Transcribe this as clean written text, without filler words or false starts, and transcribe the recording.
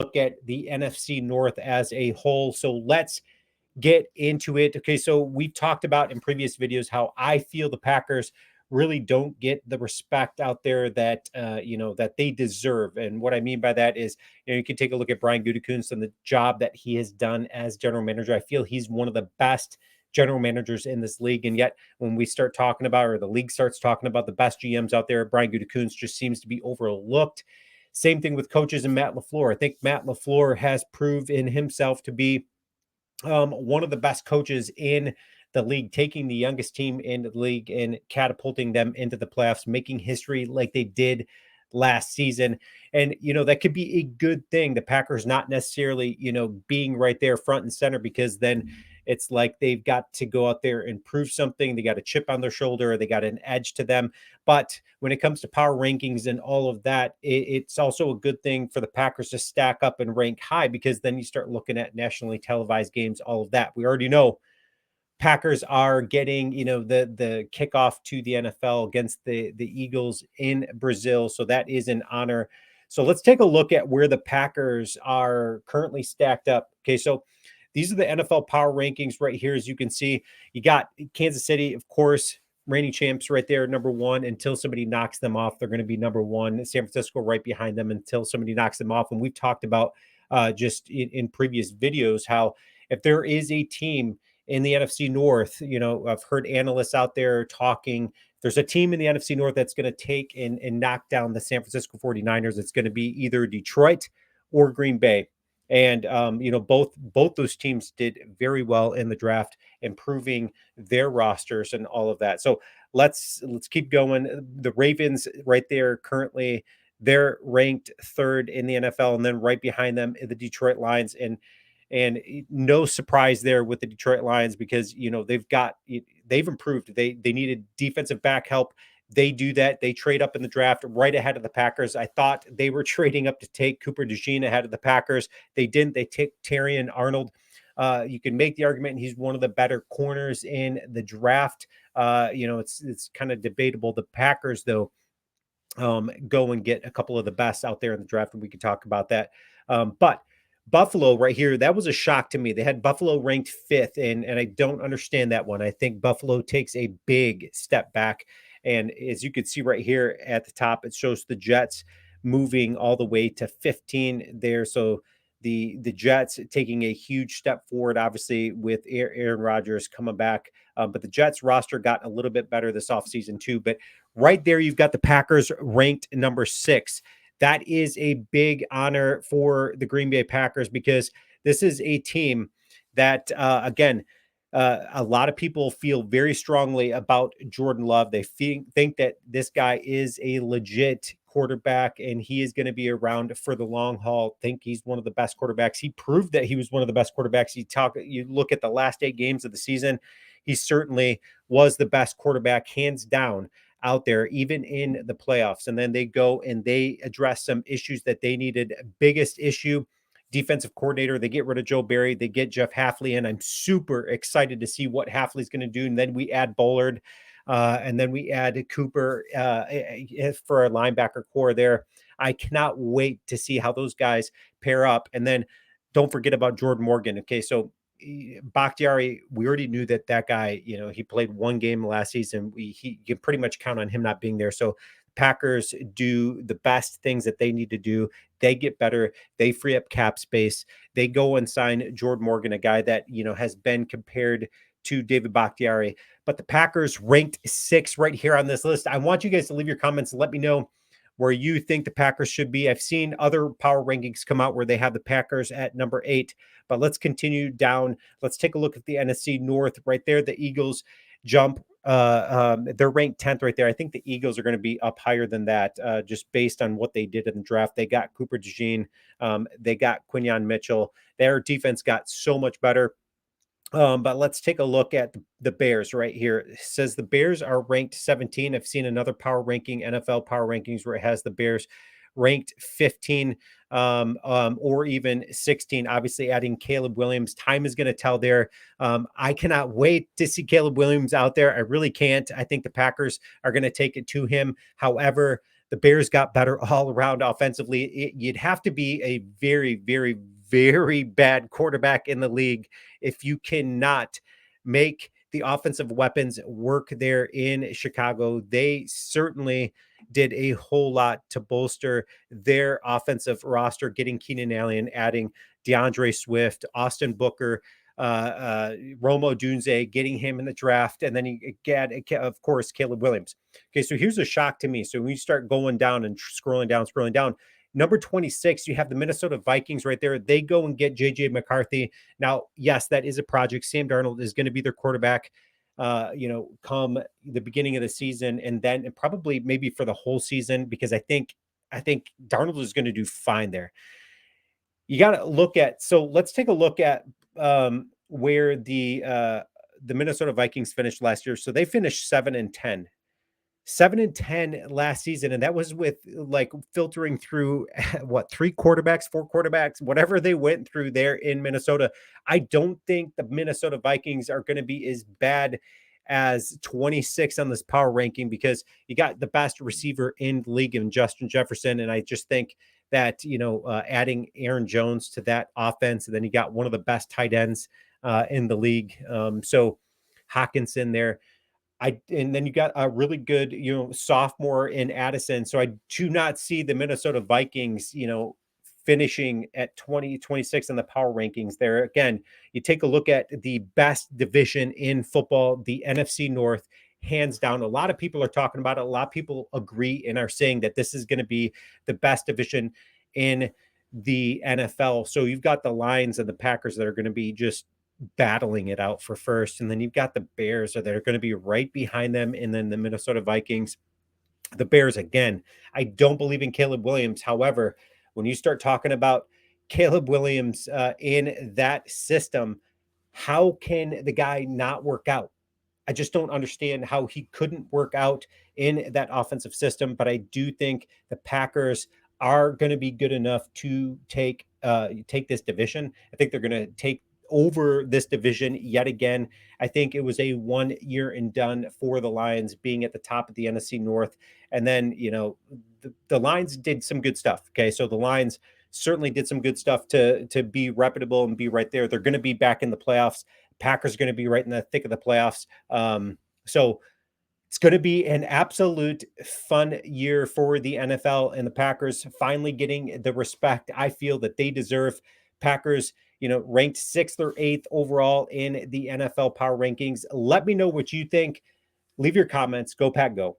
look at the NFC North as a whole. So let's get into it. Okay, so we've talked about in previous videos how I feel the Packers really don't get the respect out there that that they deserve. And what I mean by that is, you can take a look at Brian Gutekunst and the job that he has done as general manager. I feel he's one of the best general managers in this league. And yet, when we start talking about, or the league starts talking about the best GMs out there, Brian Gutekunst just seems to be overlooked. Same thing with coaches and Matt LaFleur. I think Matt LaFleur has proven himself to be one of the best coaches in the league, taking the youngest team in the league and catapulting them into the playoffs, making history like they did last season. And, that could be a good thing. The Packers not necessarily, being right there front and center, because then it's like they've got to go out there and prove something. They got a chip on their shoulder. They got an edge to them. But when it comes to power rankings and all of that, it's also a good thing for the Packers to stack up and rank high, because then you start looking at nationally televised games, all of that. We already know Packers are getting, the kickoff to the NFL against the Eagles in Brazil. So that is an honor. So let's take a look at where the Packers are currently stacked up. Okay, so these are the NFL power rankings right here. As you can see, you got Kansas City, of course, reigning champs right there, number one. Until somebody knocks them off, they're going to be number one. San Francisco right behind them until somebody knocks them off. And we've talked about just in previous videos how if there is a team in the NFC North, I've heard analysts out there talking, there's a team in the NFC North that's going to take and knock down the San Francisco 49ers. It's going to be either Detroit or Green Bay. And both those teams did very well in the draft, improving their rosters and all of that. So let's keep going. The Ravens right there currently, they're ranked third in the NFL, and then right behind them the Detroit Lions. And no surprise there with the Detroit Lions, because they've improved. They needed defensive back help. They do that. They trade up in the draft right ahead of the Packers. I thought they were trading up to take Cooper DeJean ahead of the Packers. They didn't. They take Terrion Arnold. You can make the argument he's one of the better corners in the draft. It's kind of debatable. The Packers, though, go and get a couple of the best out there in the draft, and we could talk about that. But Buffalo right here, that was a shock to me. They had Buffalo ranked fifth, and I don't understand that one. I think Buffalo takes a big step back. And as you can see right here at the top, it shows the Jets moving all the way to 15 there. So the Jets taking a huge step forward, obviously, with Aaron Rodgers coming back. But the Jets roster got a little bit better this offseason too. But right there, you've got the Packers ranked number 6. That is a big honor for the Green Bay Packers, because this is a team that, again, a lot of people feel very strongly about Jordan Love. They think that this guy is a legit quarterback and he is going to be around for the long haul. Think he's one of the best quarterbacks. He proved that he was one of the best quarterbacks. You look at the last 8 games of the season, he certainly was the best quarterback, hands down, out there, even in the playoffs. And then they go and they address some issues that they needed. Biggest issue, defensive coordinator. They get rid of Joe Barry. They get Jeff Hafley in. I'm super excited to see what Hafley's going to do. And then we add Bullard, and then we add Cooper for a linebacker core there. I cannot wait to see how those guys pair up. And then don't forget about Jordan Morgan. Okay, so Bakhtiari, we already knew that guy, he played 1 game last season. You can pretty much count on him not being there. So Packers do the best things that they need to do. They get better. They free up cap space. They go and sign Jordan Morgan, a guy that, has been compared to David Bakhtiari. But the Packers ranked 6 right here on this list. I want you guys to leave your comments and let me know where you think the Packers should be. I've seen other power rankings come out where they have the Packers at number 8, but let's continue down. Let's take a look at the NFC North right there. The Eagles jump. They're ranked 10th right there. I think the Eagles are going to be up higher than that, just based on what they did in the draft. They got Cooper DeJean. They got Quinyon Mitchell. Their defense got so much better. But let's take a look at the Bears right here. It says the Bears are ranked 17. I've seen another power ranking, NFL power rankings, where it has the Bears ranked 15 or even 16. Obviously, adding Caleb Williams. Time is going to tell there. I cannot wait to see Caleb Williams out there. I really can't. I think the Packers are going to take it to him. However, The Bears got better all around offensively. You'd have to be a very, very, very bad quarterback in the league if you cannot make the offensive weapons work there in Chicago. They certainly did a whole lot to bolster their offensive roster, getting Keenan Allen, adding DeAndre Swift, Austin Booker, Romo Dunze, getting him in the draft, and then he got, of course, Caleb Williams. Okay, so here's a shock to me. So when you start going down and scrolling down, number 26, you have the Minnesota Vikings right there. They go and get JJ McCarthy. Now, yes, that is a project. Sam Darnold is going to be their quarterback, come the beginning of the season, and then probably maybe for the whole season, because I think Darnold is going to do fine there. You got to look at, so let's take a look at where the Minnesota Vikings finished last year. So they finished 7-10. 7-10 last season, and that was with like filtering through what, four quarterbacks, whatever they went through there in Minnesota. I don't think the Minnesota Vikings are going to be as bad as 26 on this power ranking, because you got the best receiver in the league in Justin Jefferson, and I just think that adding Aaron Jones to that offense, and then you got one of the best tight ends in the league. So Hawkinson there. And then you got a really good, sophomore in Addison. So I do not see the Minnesota Vikings, finishing at 26 in the power rankings there. Again, you take a look at the best division in football, the NFC North, hands down. A lot of people are talking about it. A lot of people agree and are saying that this is going to be the best division in the NFL. So you've got the Lions and the Packers that are going to be just battling it out for first. And then you've got the Bears that are going to be right behind them. And then the Minnesota Vikings, the Bears again. I don't believe in Caleb Williams. However, when you start talking about Caleb Williams in that system, how can the guy not work out? I just don't understand how he couldn't work out in that offensive system. But I do think the Packers are going to be good enough to take this division. I think they're going to take over this division yet again. I think it was a 1 year and done for the Lions being at the top of the NFC North. And then, the Lions did some good stuff. Okay. So the Lions certainly did some good stuff to be reputable and be right there. They're going to be back in the playoffs. Packers are going to be right in the thick of the playoffs. So it's going to be an absolute fun year for the NFL, and the Packers finally getting the respect I feel that they deserve. Packers, ranked 6th or 8th overall in the NFL power rankings. Let me know what you think. Leave your comments. Go Pack Go.